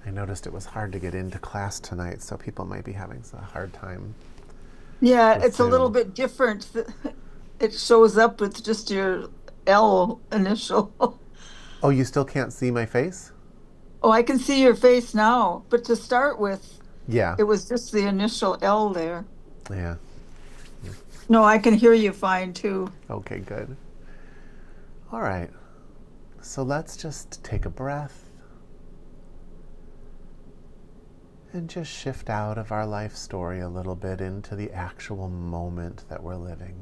I noticed it was hard to get into class tonight, so people might be having a hard time Yeah, with it's a little Zoom. bit different. It shows up with just your L initial. Oh, you still can't see my face? Oh, I can see your face now, but to start with, Yeah. it was just the initial L there. Yeah. No, I can hear you fine too. Okay, good. All right. So let's just take a breath and just shift out of our life story a little bit into the actual moment that we're living.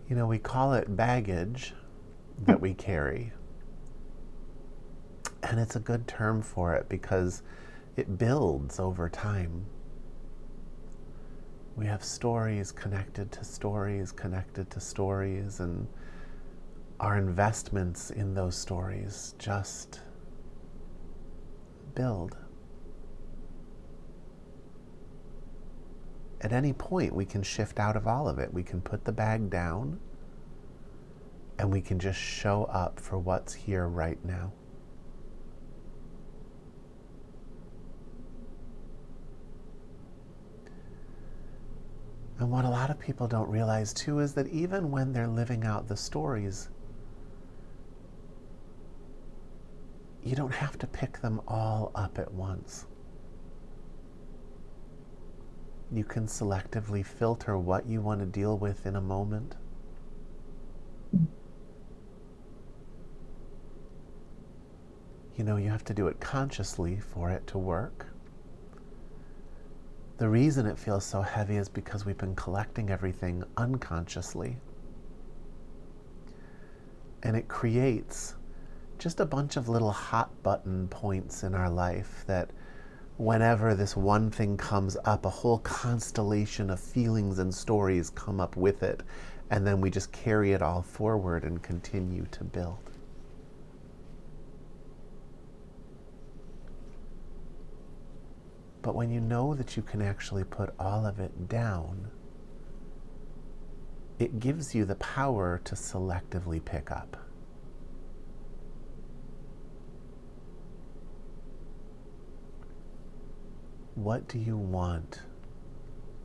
You know, we call it baggage that we carry, and it's a good term for it because it builds over time. We have stories connected to stories connected to stories, and our investments in those stories just build. At any point, we can shift out of all of it. We can put the bag down and we can just show up for what's here right now. And what a lot of people don't realize too is that even when they're living out the stories, you don't have to pick them all up at once. You can selectively filter what you want to deal with in a moment. You know, you have to do it consciously for it to work. The reason it feels so heavy is because we've been collecting everything unconsciously. And it creates just a bunch of little hot button points in our life that whenever this one thing comes up, a whole constellation of feelings and stories come up with it. And then we just carry it all forward and continue to build. But when you know that you can actually put all of it down, it gives you the power to selectively pick up. What do you want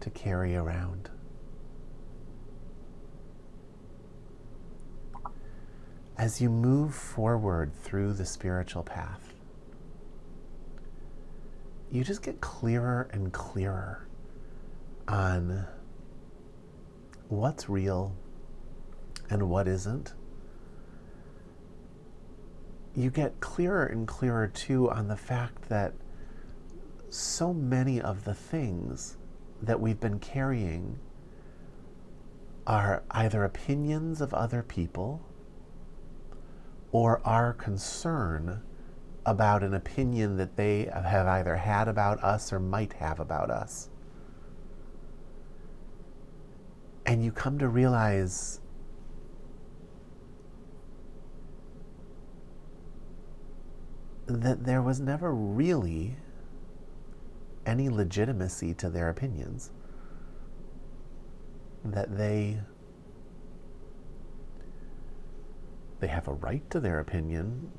to carry around? As you move forward through the spiritual path, you just get clearer and clearer on what's real and what isn't. You get clearer and clearer too on the fact that so many of the things that we've been carrying are either opinions of other people or our concern about an opinion that they have either had about us or might have about us. And you come to realize that there was never really any legitimacy to their opinions, that they have a right to their opinion,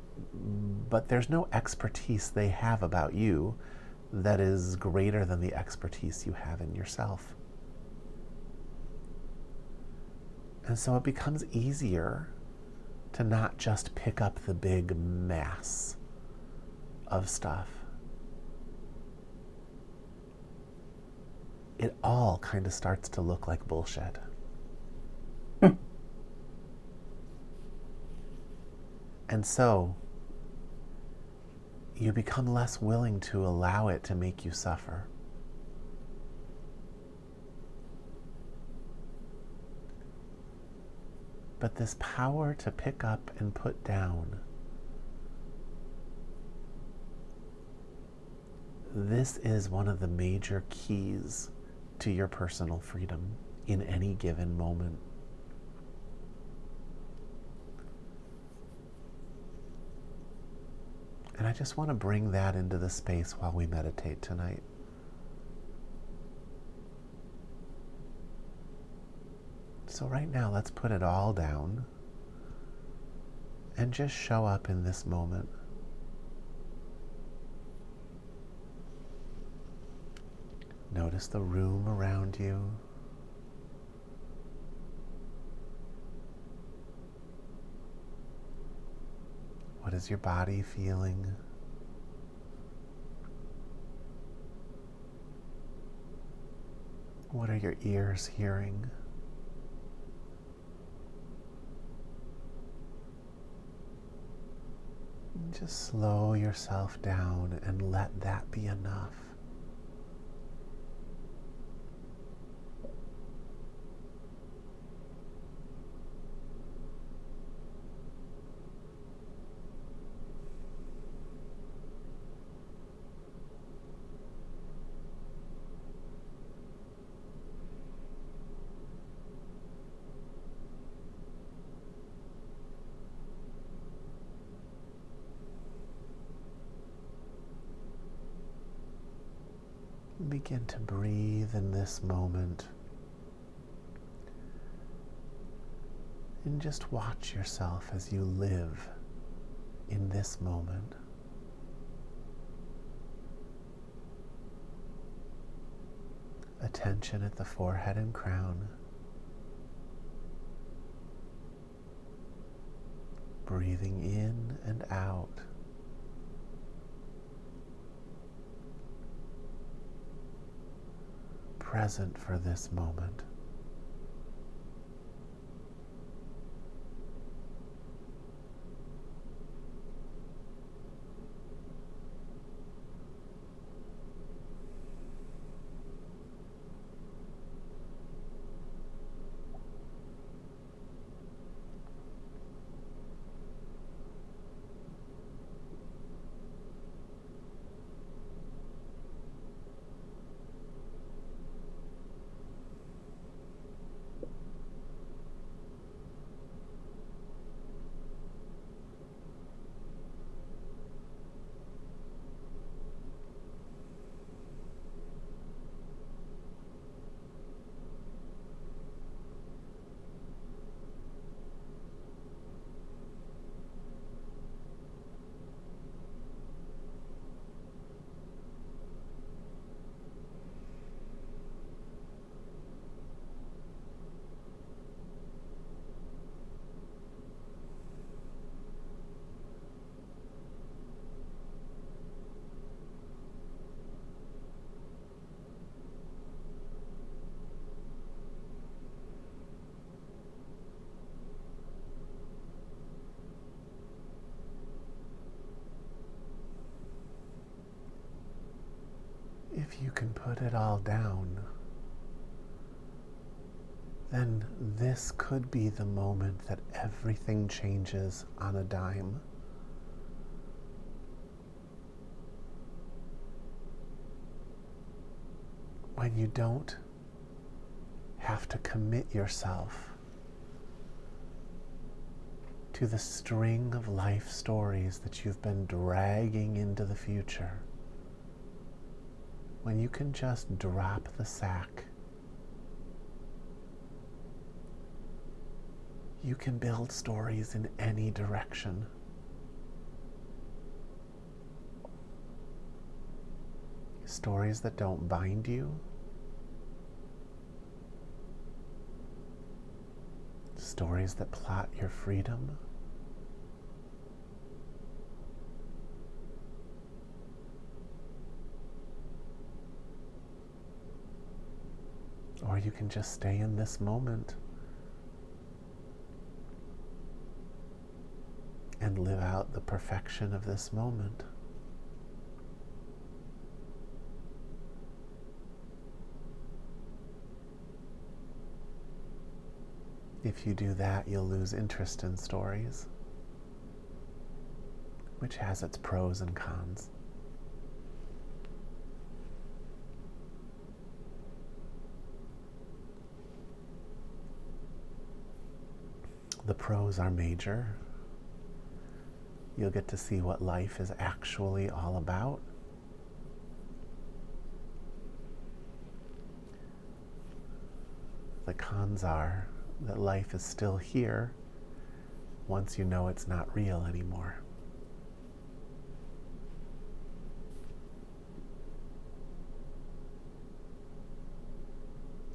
but there's no expertise they have about you that is greater than the expertise you have in yourself. And so it becomes easier to not just pick up the big mass of stuff. It all kind of starts to look like bullshit. And so you become less willing to allow it to make you suffer. But this power to pick up and put down, this is one of the major keys to your personal freedom in any given moment. And I just want to bring that into the space while we meditate tonight. So right now, let's put it all down and just show up in this moment. Notice the room around you. What is your body feeling? What are your ears hearing? Just slow yourself down and let that be enough. Begin to breathe in this moment and just watch yourself as you live in this moment. Attention at the forehead and crown. Breathing in and out. Present for this moment. If you can put it all down, then this could be the moment that everything changes on a dime. When you don't have to commit yourself to the string of life stories that you've been dragging into the future. When you can just drop the sack, you can build stories in any direction. Stories that don't bind you. Stories that plot your freedom. Or you can just stay in this moment and live out the perfection of this moment. If you do that, you'll lose interest in stories, which has its pros and cons. The pros are major. You'll get to see what life is actually all about. The cons are that life is still here once you know it's not real anymore.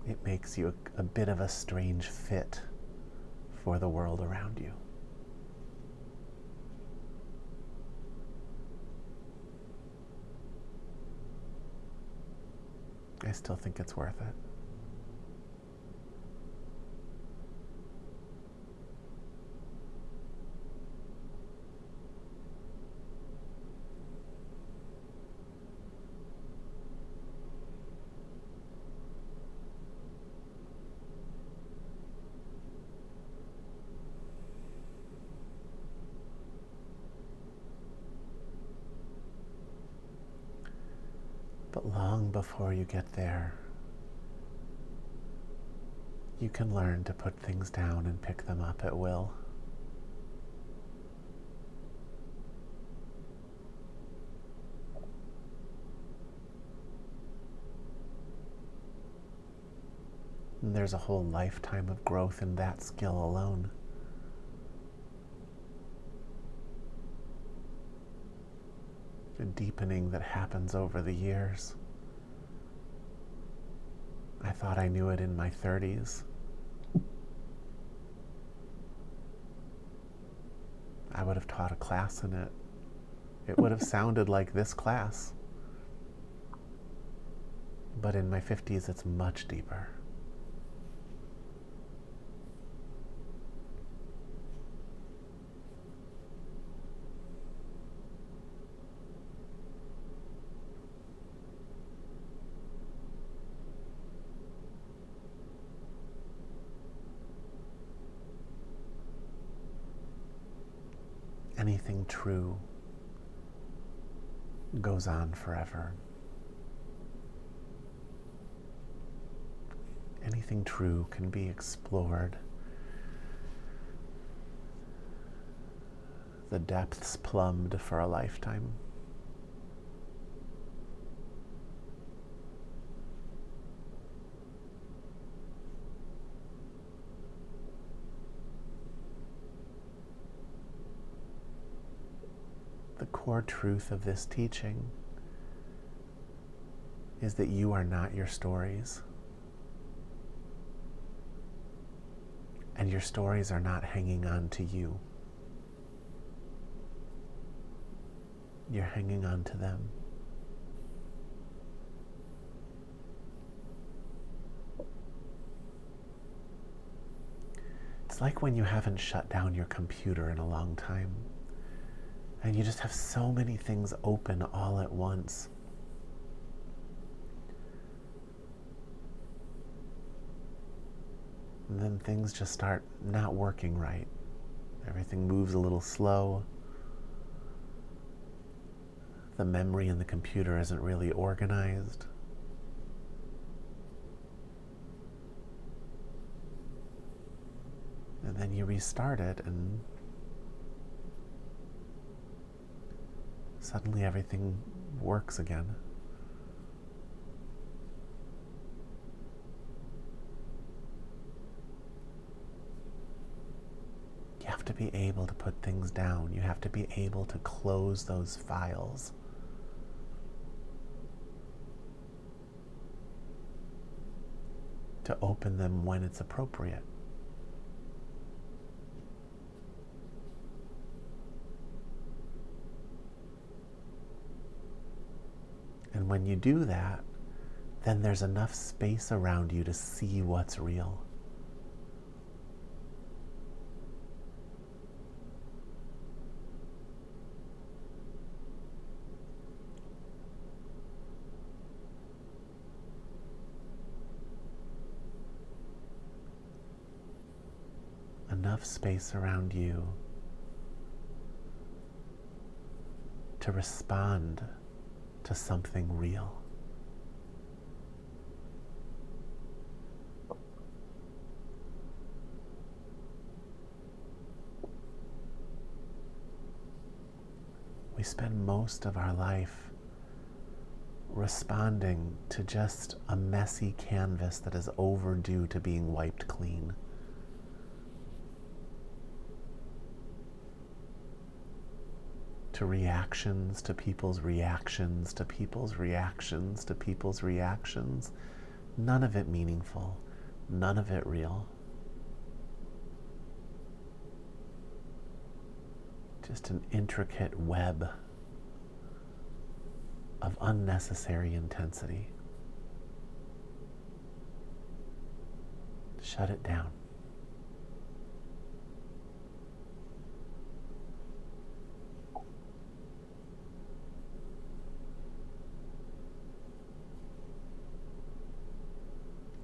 It makes you a bit of a strange fit for the world around you. I still think it's worth it. But long before you get there, you can learn to put things down and pick them up at will. And there's a whole lifetime of growth in that skill alone. A deepening that happens over the years. I thought I knew it in my 30s. I would have taught a class in it. It would have sounded like this class. But in my 50s, it's much deeper. Anything true goes on forever. Anything true can be explored. The depths plumbed for a lifetime. The core truth of this teaching is that you are not your stories. And your stories are not hanging on to you. You're hanging on to them. It's like when you haven't shut down your computer in a long time, and you just have so many things open all at once. And then things just start not working right. Everything moves a little slow. The memory in the computer isn't really organized. And then you restart it, and suddenly everything works again. You have to be able to put things down. You have to be able to close those files. To open them when it's appropriate. And when you do that, then there's enough space around you to see what's real. Enough space around you to respond to something real. We spend most of our life responding to just a messy canvas that is overdue to being wiped clean. To reactions, to people's reactions, to people's reactions, to people's reactions. None of it meaningful, none of it real. Just an intricate web of unnecessary intensity. Shut it down.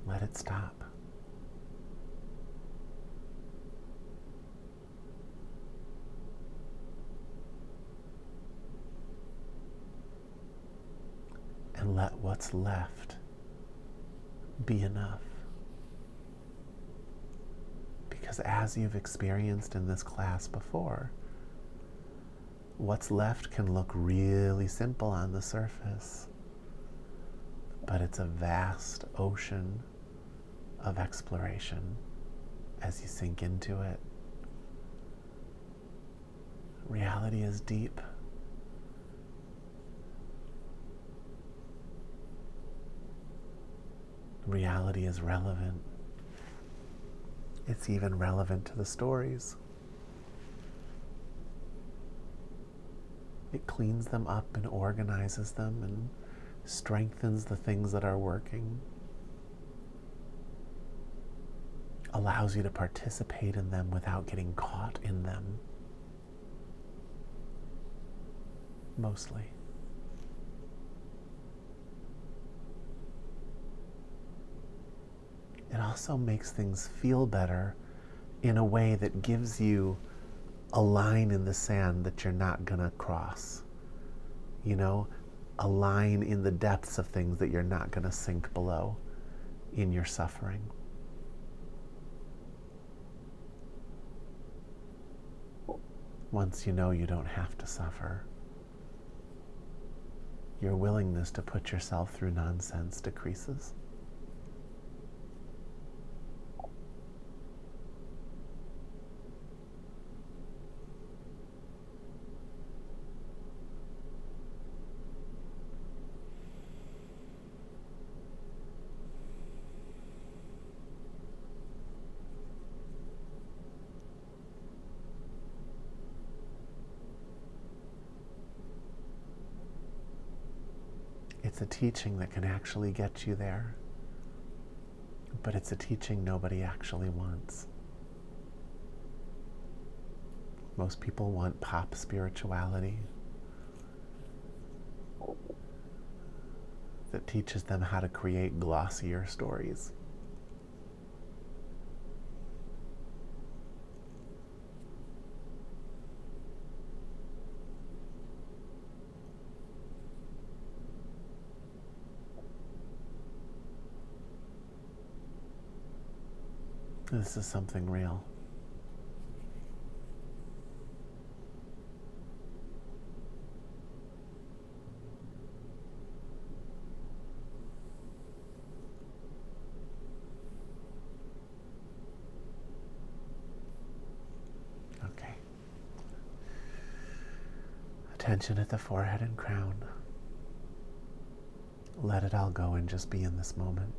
Let it stop. And let what's left be enough. Because as you've experienced in this class before, what's left can look really simple on the surface, but it's a vast ocean of exploration as you sink into it. Reality is deep. Reality is relevant. It's even relevant to the stories. It cleans them up and organizes them and strengthens the things that are working. Allows you to participate in them without getting caught in them. Mostly. It also makes things feel better in a way that gives you a line in the sand that you're not gonna cross. You know, a line in the depths of things that you're not gonna sink below in your suffering. Once you know you don't have to suffer, your willingness to put yourself through nonsense decreases. It's a teaching that can actually get you there, but it's a teaching nobody actually wants. Most people want pop spirituality that teaches them how to create glossier stories. This is something real. Okay. Attention at the forehead and crown. Let it all go and just be in this moment.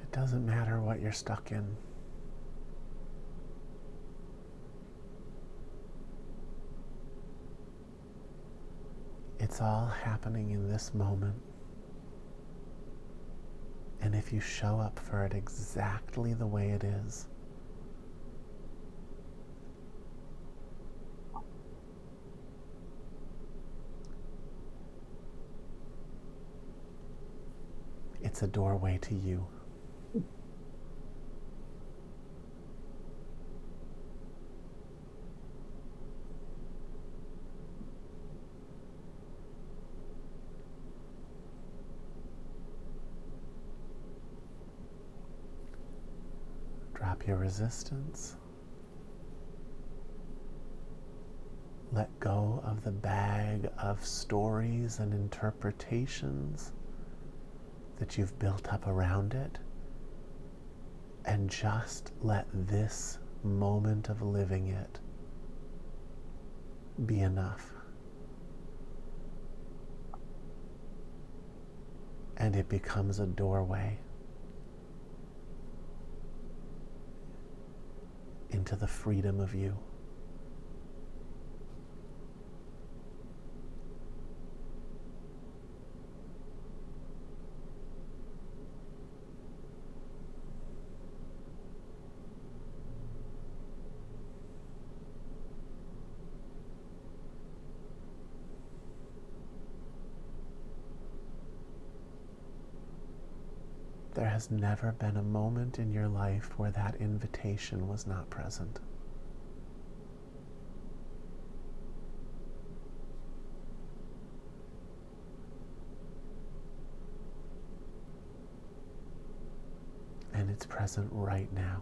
It doesn't matter what you're stuck in. It's all happening in this moment. And if you show up for it exactly the way it is, it's a doorway to you. Drop your resistance. Let go of the bag of stories and interpretations that you've built up around it, and just let this moment of living it be enough. And it becomes a doorway into the freedom of you. There has never been a moment in your life where that invitation was not present. And it's present right now.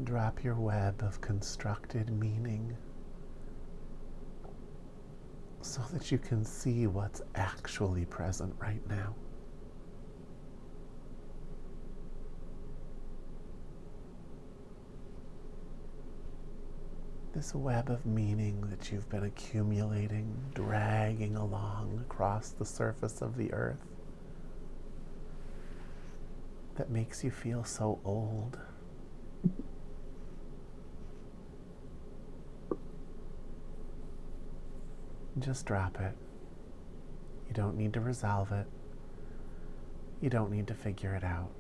Drop your web of constructed meaning so that you can see what's actually present right now. This web of meaning that you've been accumulating, dragging along across the surface of the earth, that makes you feel so old. Just drop it. You don't need to resolve it. You don't need to figure it out.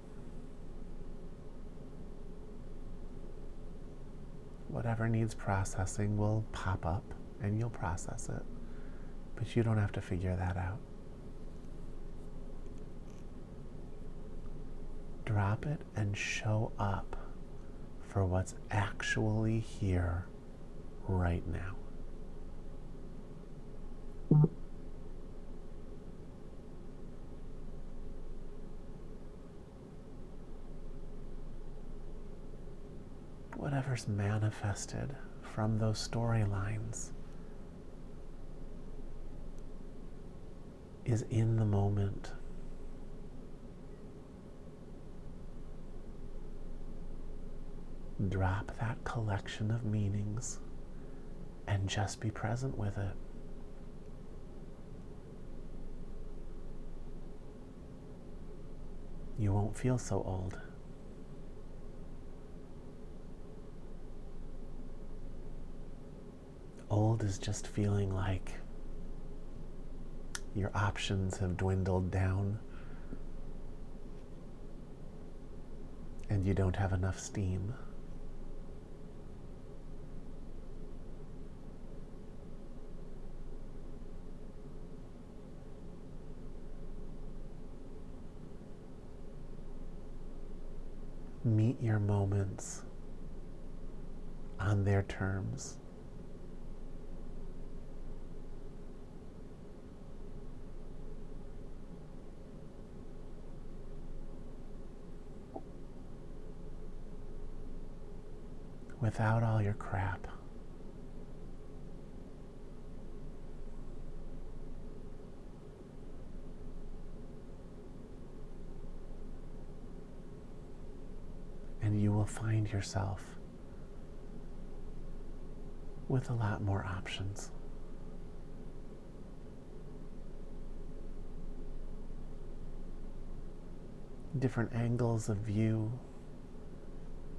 Whatever needs processing will pop up and you'll process it. But you don't have to figure that out. Drop it and show up for what's actually here right now. Whatever's manifested from those storylines is in the moment. Drop that collection of meanings and just be present with it. You won't feel so old. Old is just feeling like your options have dwindled down and you don't have enough steam. Meet your moments on their terms. Without all your crap. And you will find yourself with a lot more options. Different angles of view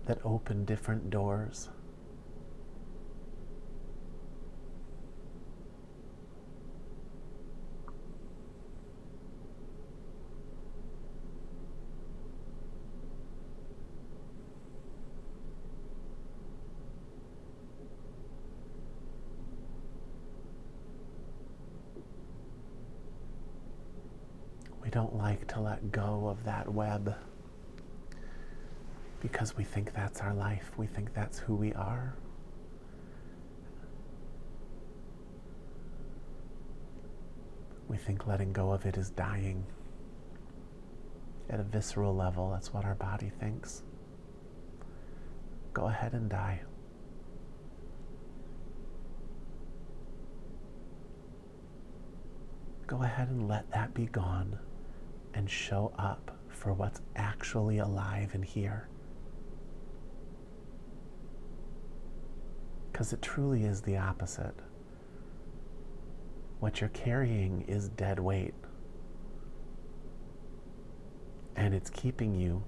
that open different doors. We don't like to let go of that web because we think that's our life. We think that's who we are. We think letting go of it is dying. At a visceral level, that's what our body thinks. Go ahead and die. Go ahead and let that be gone and show up for what's actually alive and here. Because it truly is the opposite. What you're carrying is dead weight. And it's keeping you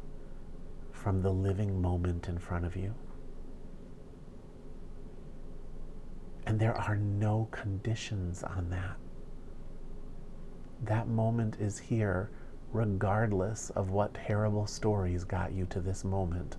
from the living moment in front of you. And there are no conditions on that. That moment is here regardless of what terrible stories got you to this moment.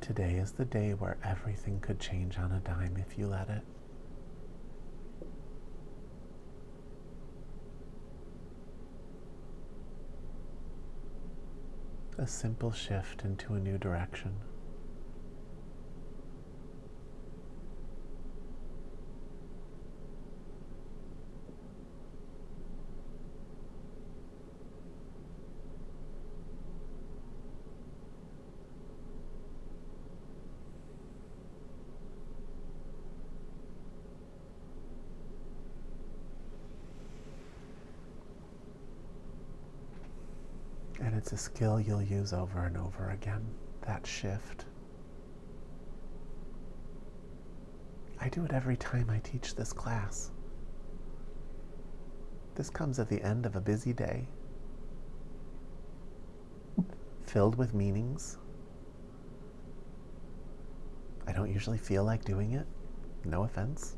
Today is the day where everything could change on a dime if you let it. A simple shift into a new direction. And it's a skill you'll use over and over again, that shift. I do it every time I teach this class. This comes at the end of a busy day, filled with meanings. I don't usually feel like doing it, no offense.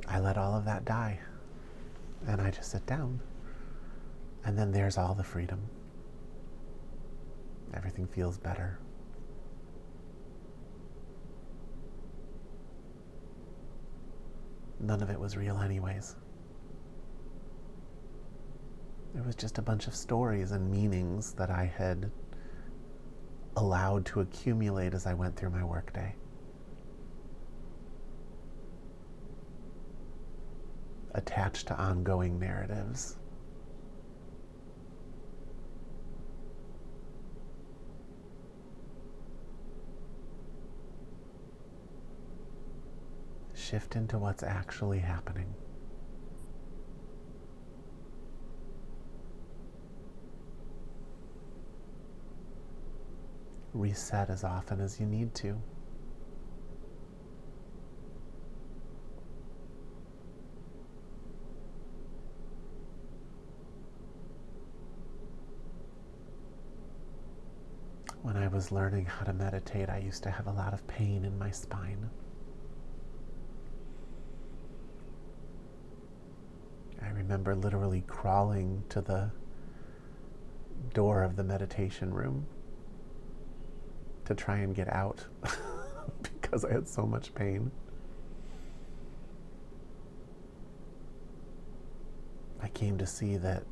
I let all of that die, and I just sit down. And then there's all the freedom. Everything feels better. None of it was real anyways. It was just a bunch of stories and meanings that I had allowed to accumulate as I went through my workday. Attached to ongoing narratives. Shift into what's actually happening. Reset as often as you need to. When I was learning how to meditate, I used to have a lot of pain in my spine. I remember literally crawling to the door of the meditation room to try and get out because I had so much pain. I came to see that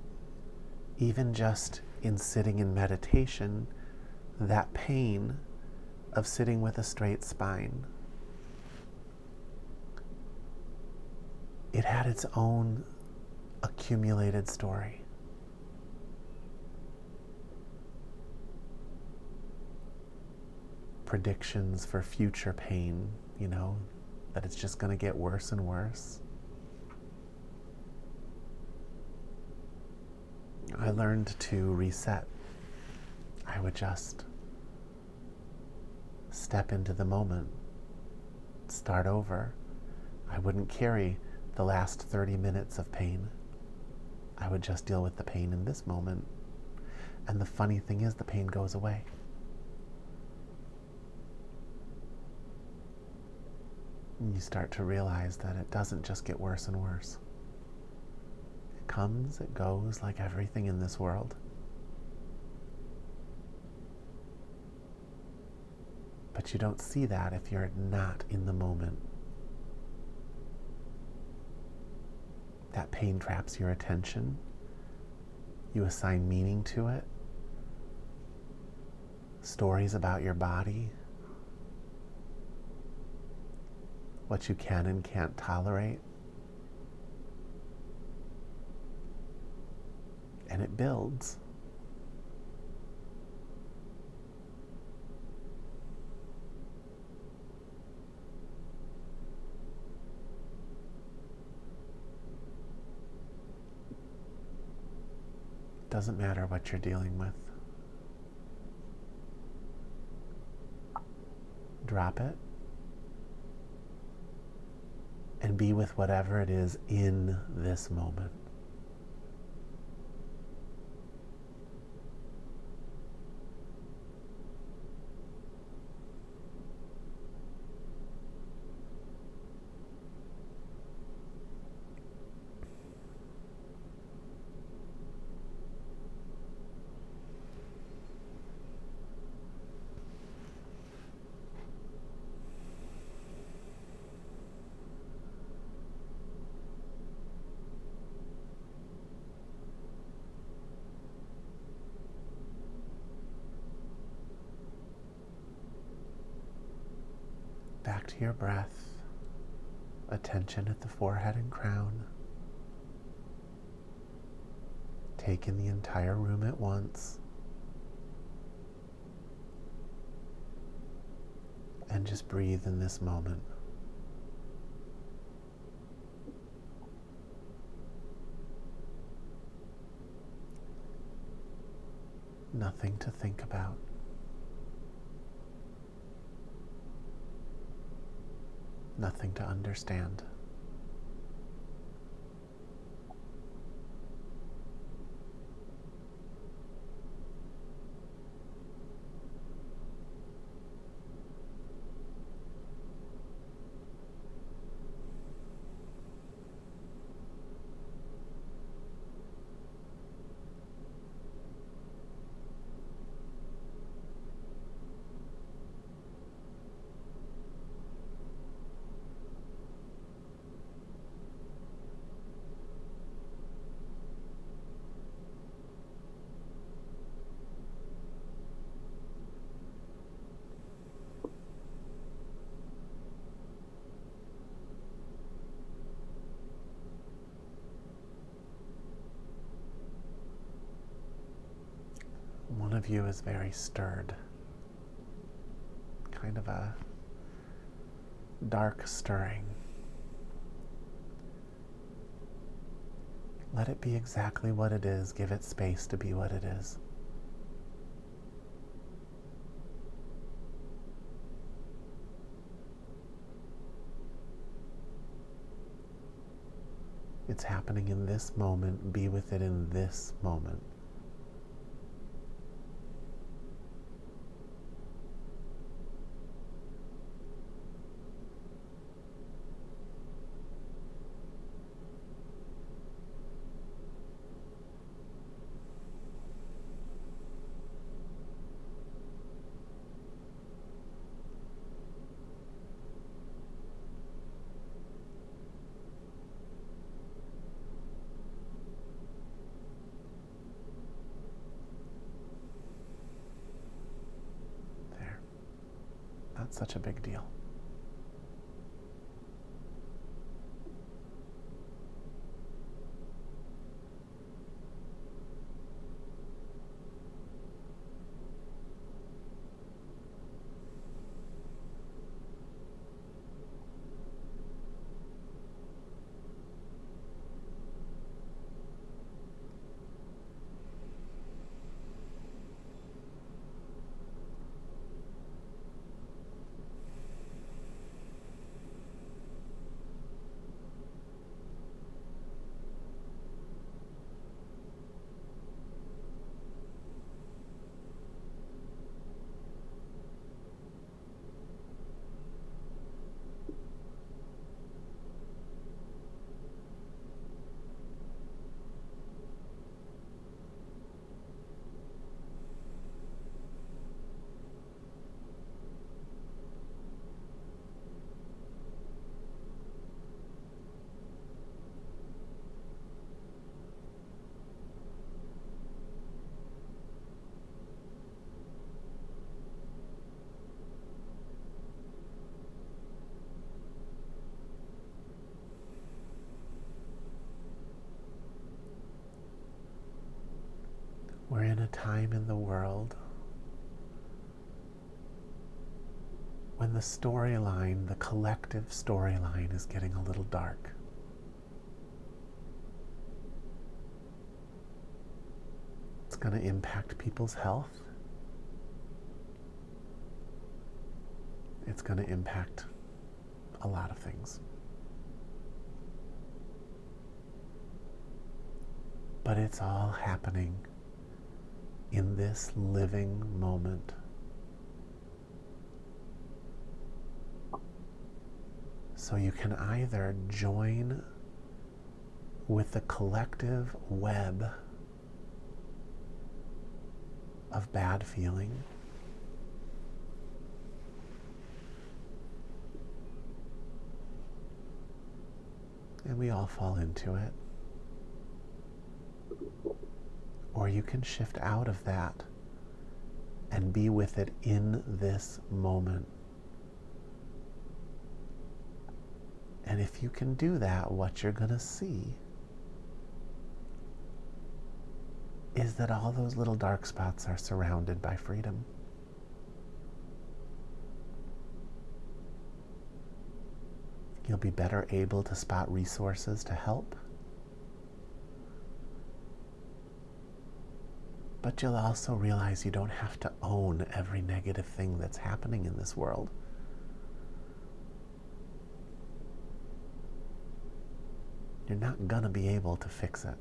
even just in sitting in meditation, that pain of sitting with a straight spine, it had its own accumulated story. Predictions for future pain, that it's just going to get worse and worse. I learned to reset. I would just step into the moment, start over. I wouldn't carry the last 30 minutes of pain. I would just deal with the pain in this moment. And the funny thing is, the pain goes away. And you start to realize that it doesn't just get worse and worse. It comes, it goes, like everything in this world. But you don't see that if you're not in the moment. That pain traps your attention. You assign meaning to it. Stories about your body. What you can and can't tolerate. And it builds. Doesn't matter what you're dealing with. Drop it and be with whatever it is in this moment. back to your breath, attention at the forehead and crown. Take in the entire room at once. And just breathe in this moment. Nothing to think about. Nothing to understand. One of you is very stirred. Kind of a dark stirring. Let it be exactly what it is. Give it space to be what it is. It's happening in this moment. Be with it in this moment. There. Not such a big deal. We're in a time in the world when the storyline, the collective storyline, is getting a little dark. It's going to impact people's health. It's going to impact a lot of things. But it's all happening in this living moment. So you can either join with the collective web of bad feeling, and we all fall into it, or you can shift out of that and be with it in this moment. And if you can do that, what you're going to see is that all those little dark spots are surrounded by freedom. You'll be better able to spot resources to help. But you'll also realize you don't have to own every negative thing that's happening in this world. You're not gonna be able to fix it.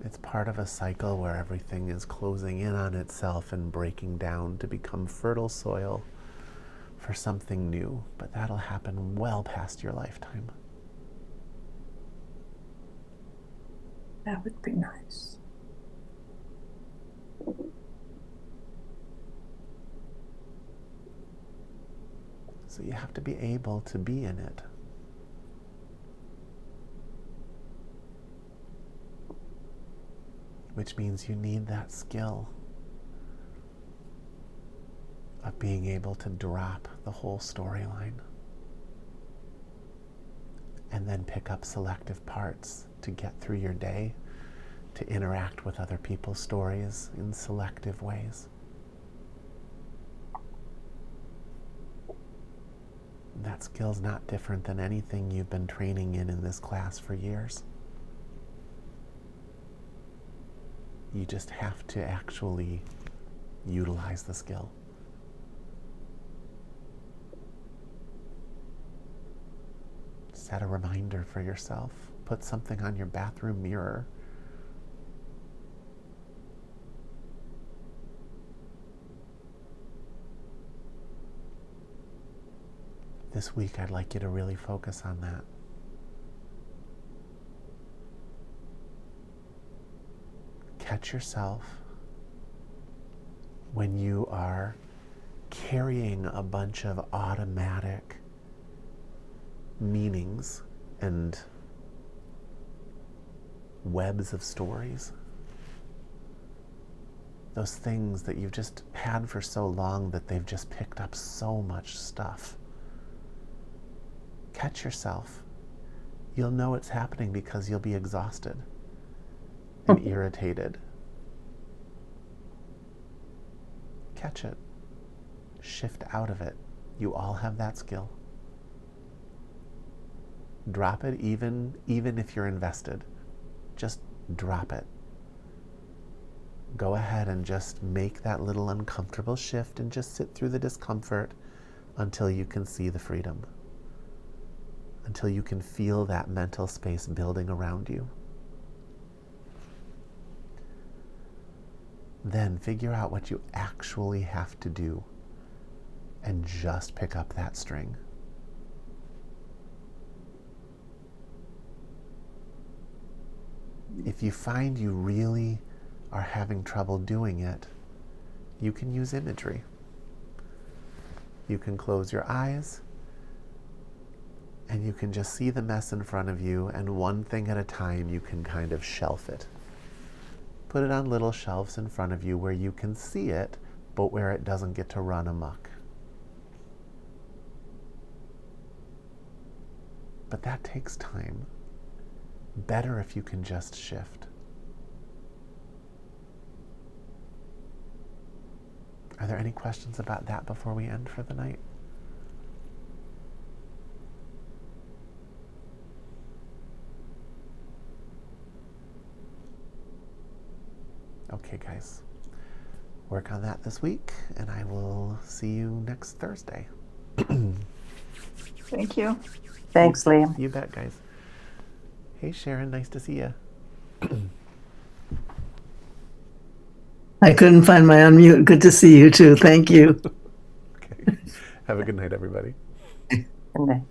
It's part of a cycle where everything is closing in on itself and breaking down to become fertile soil for something new, but that'll happen well past your lifetime. That would be nice. So you have to be able to be in it. Which means you need that skill of being able to drop the whole storyline and then pick up selective parts to get through your day, to interact with other people's stories in selective ways. That skill's not different than anything you've been training in this class for years. You just have to actually utilize the skill. Set a reminder for yourself. Put something on your bathroom mirror. This week, I'd like you to really focus on that. Catch yourself when you are carrying a bunch of automatic meanings and webs of stories. Those things that you've just had for so long that they've just picked up so much stuff. Catch yourself. You'll know it's happening because you'll be exhausted and irritated. Catch it. Shift out of it. You all have that skill. Drop it even if you're invested. Just drop it. Go ahead and just make that little uncomfortable shift and just sit through the discomfort until you can see the freedom. Until you can feel that mental space building around you. Then figure out what you actually have to do and just pick up that string. If you find you really are having trouble doing it, you can use imagery. You can close your eyes and you can just see the mess in front of you, and one thing at a time you can kind of shelf it. Put it on little shelves in front of you where you can see it, but where it doesn't get to run amok. But that takes time. Better if you can just shift. Are there any questions about that before we end for the night? Okay, guys. Work on that this week, and I will see you next Thursday. Thank you. Thanks, Liam. You bet, guys. Hey, Sharon, nice to see you. I couldn't find my unmute. Good to see you too. Thank you. Okay. Have a good night, everybody. Good night.